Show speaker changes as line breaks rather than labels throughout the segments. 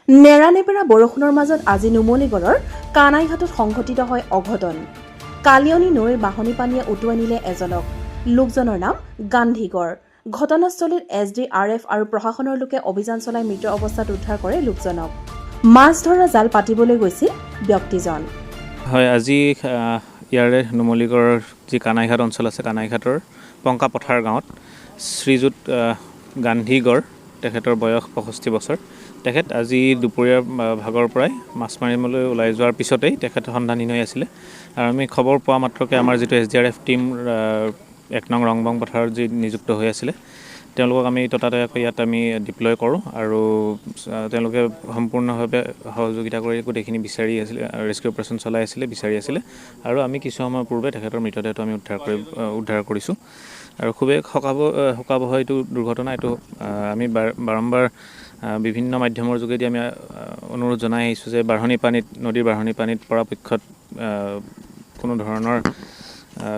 নেৰানেপেৰা বৰষুণৰ মাজত আজি নুমলীগড়ৰ কানাইঘাটত সংঘটিত হয় অঘটন। কালিয়নী নৈৰ বাঢ়নী পানীয়ে উটুৱাই নিলে এজনক। লোকজনৰ নাম গান্ধীগড়। ঘটনাস্থলীত SDRF আৰু প্ৰশাসনৰ লোকে অভিযান চলাই মৃত অৱস্থাত উদ্ধাৰ কৰে লোকজনক। মাছ ধৰা জাল পাতিবলৈ গৈছিল ব্যক্তিজন।
হয়, আজি ইয়াৰে নুমলীগড়ৰ যি কানাইঘাট অঞ্চল আছে, কানাইঘাটৰ পংকা পথাৰ গাঁৱত শ্ৰীযুত গান্ধীগড়, তেখেতৰ বয়স 65 বছৰ। তেখেত আজি দুপৰীয়াৰ ভাগৰ পৰাই মাছ মাৰিবলৈ ওলাই যোৱাৰ পিছতেই তেখেত সন্ধানহীন হৈ আছিলে। আৰু আমি খবৰ পোৱা মাত্ৰকে আমাৰ যিটো SDRF টীম 1 নং ৰংবং পথাৰত যি নিযুক্ত হৈ আছিলে, তেওঁলোকক আমি ততাতৈয়াকৈ ইয়াত আমি ডিপ্লয় কৰোঁ আৰু তেওঁলোকে সম্পূৰ্ণভাৱে সহযোগিতা কৰি গোটেইখিনি বিচাৰি আছিলে, ৰেস্কিউ অপাৰেশ্যন চলাই আছিলে, বিচাৰি আছিলে। আৰু আমি কিছু সময়ৰ পূৰ্বে তেখেতৰ মৃতদেহটো আমি উদ্ধাৰ কৰিছোঁ। আৰু খুবেই শোকাবহ এইটো দুৰ্ঘটনা। এইটো আমি বাৰম্বাৰ বিভিন্ন মাধ্যমৰ যোগেদি আমি অনুৰোধ জনাই আহিছোঁ যে নদীৰ বাঢ়নী পানীত পৰাপক্ষত কোনো ধৰণৰ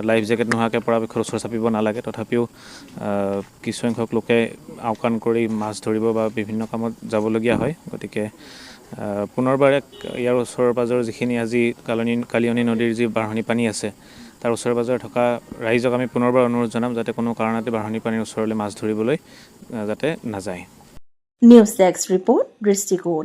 লাইফ জেকেট নোহোৱাকৈ পৰাপক্ষত ওচৰ চাপিব নালাগে। তথাপিও কিছুসংখ্যক লোকে আওকাণ কৰি মাছ ধৰিব বা বিভিন্ন কামত যাবলগীয়া হয়। গতিকে পুনৰবাৰ ইয়াৰ ওচৰৰ পাজৰ যিখিনি আজি কালিয়নী নদীৰ যি বাঢ়নী পানী আছে, তাৰ ওচৰে পাজৰে থকা ৰাইজক আমি পুনৰবাৰ অনুৰোধ জনাম যাতে কোনো কাৰণতে বাঢ়নী পানীৰ ওচৰলৈ মাছ ধৰিবলৈ যাতে নাযায়।
নিউজ ডেস্ক ৰিপৰ্ট, দৃষ্টিকোণ।